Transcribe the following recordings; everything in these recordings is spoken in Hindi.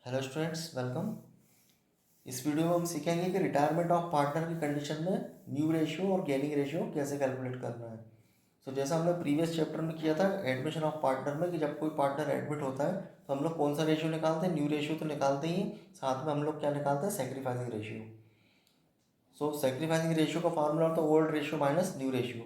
Hello students, welcome. इस वीडियो में हम सीखेंगे कि रिटायरमेंट ऑफ पार्टनर की कंडीशन में न्यू रेशियो और गेनिंग रेशियो कैसे कैलकुलेट करना है। जैसा हमने प्रीवियस चैप्टर में किया था एडमिशन ऑफ पार्टनर में, कि जब कोई पार्टनर एडमिट होता है तो हम लोग कौन सा रेशियो निकालते हैं, न्यू रेशियो तो निकालते ही हैं, साथ में हम लोग क्या निकालते हैं, सेक्रीफाइसिंग रेशियो। सेक्रीफाइसिंग रेशियो का फॉर्मूला होता है old ratio minus new ratio.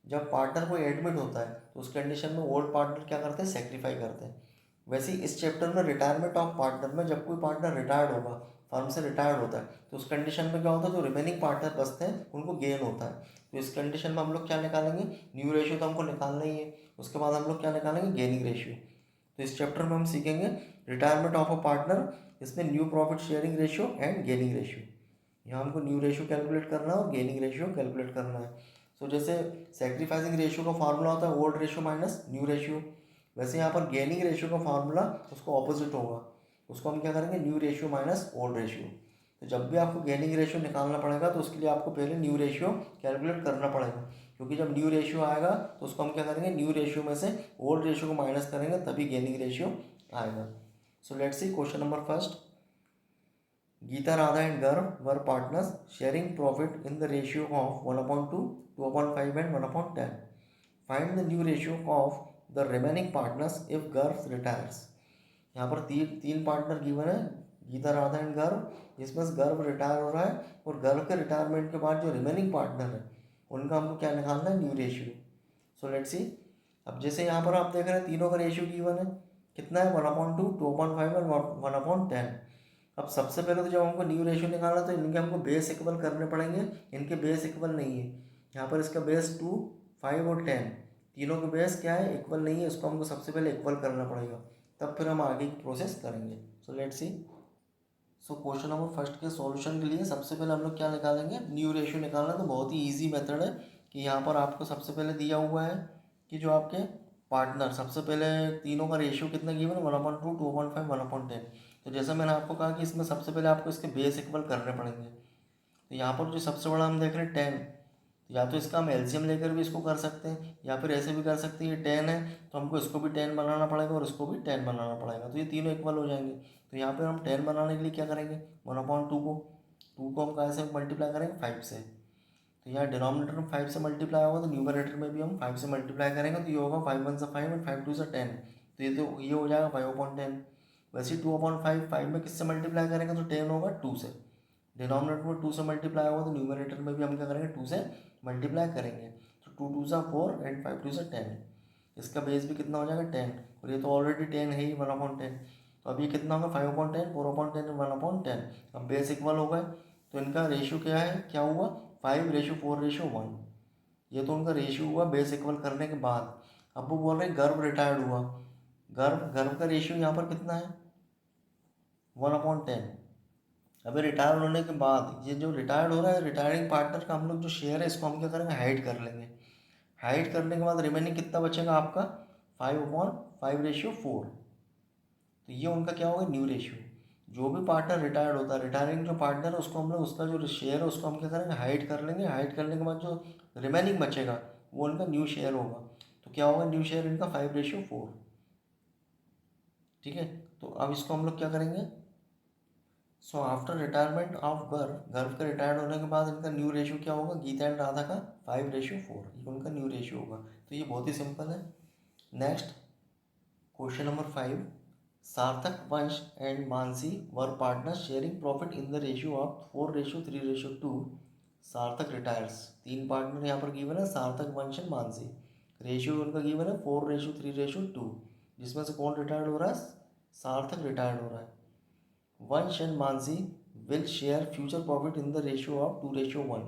जब पार्टनर कोई एडमिट होता है तो उस कंडीशन में ओल्ड पार्टनर क्या करते हैं, सेक्रीफाई करते हैं। वैसे ही इस चैप्टर में रिटायरमेंट ऑफ पार्टनर में जब कोई पार्टनर रिटायर्ड होगा, फर्म से रिटायर्ड होता है, तो उस कंडीशन में क्या होता है, जो रिमेनिंग पार्टनर बचते हैं उनको गेन होता है। तो इस कंडीशन में हम लोग क्या निकालेंगे, न्यू रेशियो तो हमको निकालना ही है, उसके बाद हम लोग क्या निकालेंगे, गेनिंग रेशियो। तो इस चैप्टर में हम सीखेंगे रिटायरमेंट ऑफ अ पार्टनर, इसमें new profit sharing ratio and gaining ratio. यहाँ हमको न्यू रेशियो कैलकुलेट करना है और गेनिंग रेशियो कैलकुलेट करना है। जैसे सेक्रीफाइसिंग रेशियो का फार्मूला होता है old ratio minus new ratio, वैसे यहाँ पर गेनिंग रेशियो का फार्मूला उसको ऑपोजिट होगा, उसको हम क्या करेंगे, new ratio minus old ratio. तो जब भी आपको गेनिंग रेशियो निकालना पड़ेगा तो उसके लिए आपको पहले न्यू रेशियो कैलकुलेट करना पड़ेगा, क्योंकि जब न्यू रेशियो आएगा तो उसको हम क्या करेंगे, न्यू रेशियो में से ओल्ड रेशियो को माइनस करेंगे तभी गेनिंग रेशियो आएगा। Let's see question number first. Geeta, Radha and Garv were partners sharing profit in the ratio of 1/2, 2/5 and 1/10. Find the new ratio of the remaining partners if Garv retires. यहाँ पर तीन तीन पार्टनर गिवन है, गीता, राधा एंड गर्व, जिसमें से गर्व रिटायर हो रहा है और गर्व के रिटायरमेंट के बाद जो रिमेनिंग पार्टनर है उनका हमको क्या निकालना है, न्यू रेशियो। Let's see. अब जैसे यहाँ पर आप देख रहे हैं तीनों का रेशियो गिवन है, कितना है, 1/2, 2/5 और 1/10। अब सबसे पहले तो जब हमको न्यू रेशियो निकालना तो इनके हमको बेस इक्वल करने पड़ेंगे, इनके बेस इक्वल नहीं है। यहाँ पर इसका बेस 2, 5 और 10, तीनों के बेस क्या है, इक्वल नहीं है, इसको हमको सबसे पहले इक्वल करना पड़ेगा, तब फिर हम आगे की प्रोसेस करेंगे। Let's see. Question number first के सॉल्यूशन के लिए सबसे पहले हम लोग क्या निकालेंगे, न्यू रेशियो निकालना। तो बहुत ही ईजी मेथड है कि यहाँ पर आपको सबसे पहले दिया हुआ है कि जो आपके पार्टनर, सबसे पहले तीनों का रेशियो कितना गिवन है, 1/2, 2/5, 1/10। तो जैसा मैंने आपको कहा कि इसमें सबसे पहले आपको इसके बेस इक्वल करने पड़ेंगे। तो यहाँ पर जो सबसे बड़ा हम देख रहे हैं 10, तो या तो इसका हम एलसीएम लेकर भी इसको कर सकते हैं या फिर ऐसे भी कर सकते हैं, ये 10 है तो हमको इसको भी 10 बनाना पड़ेगा और इसको भी 10 बनाना पड़ेगा, तो ये तीनों इक्वल हो जाएंगे। तो यहाँ पर हम 10 बनाने के लिए क्या करेंगे, 1/2 को, 2 को हम कहाँ से मल्टीप्लाई करेंगे, 5 से। तो यहाँ डिनोमिनेटर में 5 से मल्टीप्लाई होगा तो न्यूमरेटर में भी हम 5 से मल्टीप्लाई करेंगे, तो ये होगा 5 1 से 5 और 5 2 से 10, तो ये हो जाएगा 5/10। वैसे 2/5 5 में किससे मल्टीप्लाई करेंगे तो 10 होगा 2 से, डिनोमिनेटर में 2 से मल्टीप्लाई होगा तो न्यूमरेटर में भी हम क्या करेंगे, 2 से मल्टीप्लाई करेंगे। तो 2 2 से 4 एंड 5 2 से 10, इसका बेस भी कितना हो जाएगा 10, और ये तो ऑलरेडी 10 है ही, 1/10। तो अब ये कितना होगा, 5/10, 4/10 1/10। अब बेस इक्वल हो गए तो इनका रेशियो क्या है, क्या हुआ, 5:4:1। ये तो उनका रेशियो हुआ बेस इक्वल करने के बाद। अब वो बोल रहे हैं गर्भ रिटायर्ड हुआ, गर्भ गर्भ का रेशियो यहाँ पर कितना है, 1/10। अभी रिटायर होने के बाद ये जो रिटायर्ड हो रहा है, रिटायरिंग पार्टनर का हम लोग जो शेयर है इसको हम क्या करेंगे, हाइड कर लेंगे। हाइड करने के बाद रिमेनिंग कितना बचेगा आपका, 5/5:4। तो ये उनका क्या होगा, न्यू रेशियो। जो भी पार्टनर रिटायर्ड होता है, रिटायरिंग जो पार्टनर है उसको हम लोग उसका जो शेयर है उसको हम क्या करेंगे, हाइड कर लेंगे। हाइड करने के बाद जो रिमेनिंग बचेगा वो उनका न्यू शेयर होगा। तो क्या होगा, न्यू शेयर इनका 5:4। ठीक है। तो अब इसको हम लोग क्या करेंगे, आफ्टर रिटायरमेंट ऑफ गर्व, गर्व के रिटायर्ड होने के बाद इनका न्यू रेशियो क्या होगा, गीता एंड राधा का 5:4, ये उनका न्यू रेशियो होगा। तो ये बहुत ही सिंपल है। Next question number 5। सार्थक, वंश and Mansi were partner sharing profit in the ratio of 4:3:2। सार्थक रिटायर्स, तीन पार्टनर यहाँ पर गिवन है, सार्थक, वंश एंड मानसी। रेशियो उनका गिवन है 4:3:2, जिसमें से कौन रिटायर्ड हो रहा है, सार्थक रिटायर्ड हो रहा है। वंश and Mansi will share future profit in the ratio of 2:1।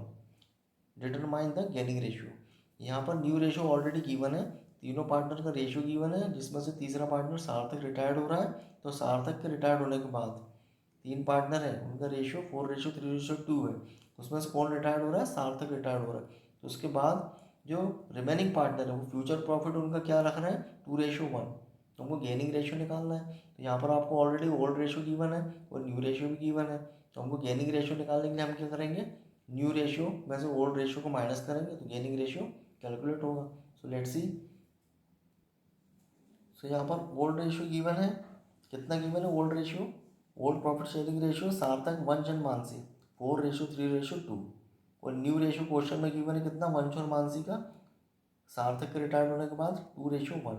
Determine the gaining ratio. यहाँ पर न्यू रेशियो ऑलरेडी गिवन है, तीनों पार्टनर का रेशियो गिवन है, जिसमें से तीसरा पार्टनर सार्थक रिटायर्ड हो रहा है। तो सार्थक के रिटायर्ड होने के बाद तीन पार्टनर है, उनका रेशियो 4:3:2 है, उसमें से कौन रिटायर्ड हो रहा है, सार्थक रिटायर्ड हो रहा है। तो उसके बाद जो रिमेनिंग पार्टनर है वो फ्यूचर प्रॉफिट उनका क्या रखना है, 2:1। तो हमको गेनिंग रेशियो निकालना है। तो यहाँ पर आपको ऑलरेडी ओल्ड रेशियो गिवन है और न्यू रेशियो भी गिवन है, तो हमको गेनिंग रेशियो निकालने के लिए हम क्या करेंगे, न्यू रेशियो में से ओल्ड रेशियो को माइनस करेंगे तो गेनिंग रेशियो कैलकुलेट होगा। Let's see. यहाँ पर ओल्ड रेशियो गिवन है, कितना गिवन है old ratio, old profit sharing ratio सार्थक, वंश एंड मानसी 4:3:2। और न्यू रेशियो क्वेश्चन में गिवन है कितना, वंश और मानसी का सार्थक के रिटायर्ड होने के बाद 2:1।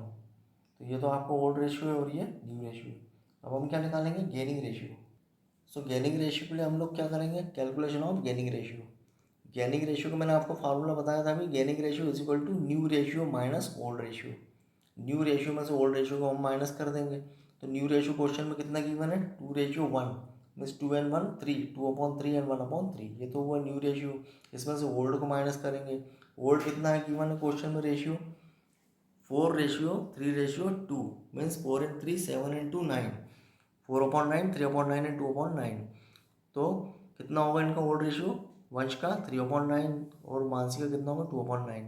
तो ये तो आपको ओल्ड रेशियो है और ये न्यू रेशियो है। अब हम क्या निकालेंगे, gaining ratio. So gaining ratio के लिए हम लोग क्या करेंगे, calculation of gaining ratio. Gaining ratio का मैंने आपको फार्मूला बताया था अभी, gaining ratio is equal to new ratio minus old ratio. New ratio में से ओल्ड रेशियो को हम माइनस कर देंगे। तो न्यू रेशियो क्वेश्चन में कितना गिवन है, 2:1 मीन्स 2 and 1 3, 2/3 and 1/3, ये तो हुआ न्यू रेशियो। इसमें से ओल्ड को माइनस करेंगे। ओल्ड कितना है गिवन है क्वेश्चन में ratio, 4:3:2 means 4 and 3 7 and 2 9, 4/9 3/9 and 2/9। तो कितना होगा इनका ओल्ड रेशियो, वंश का 3/9 और मानसी का कितना होगा 2/9।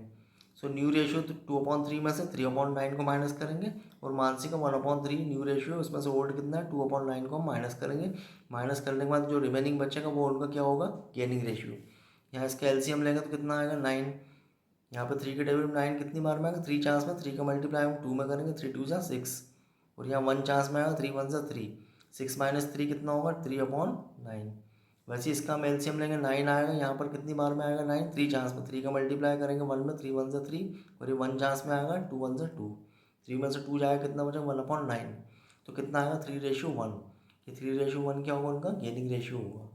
सो न्यू रेशियो तो 2/3 में से 3/9 को माइनस करेंगे और मानसी का 1/3 न्यू रेशियो, उसमें से ओल्ड कितना है 2/9 को हम माइनस करेंगे। माइनस करने के बाद जो रिमेनिंग बचेगा वो उनका क्या होगा, गेनिंग रेशियो। यहाँ इसका एलसीएम लेंगे तो कितना आएगा 9। यहाँ पे 3 के टेबल में 9 कितनी बार में आएगा, 3 चांस में, 3 का मल्टीप्लाई हम 2 में करेंगे, 3 2 जा 6। और यहाँ 1 चांस में आएगा, 3 1 जा 3, 6 - 3 कितना होगा 3/9। वैसे इसका हम एलसीएम लेंगे 9 आएगा, यहाँ पर कितनी बार में आएगा 9, 3 चांस में, 3 का मल्टीप्लाई करेंगे 1 में, 3 1 जा 3, और ये 1 चांस में आएगा 2 1 जा 2, 3 में से 2 जाएगा कितना बचा 1/9। तो कितना आएगा 3:1। ये 3:1 क्या होगा उनका गेनिंग रेशियो होगा।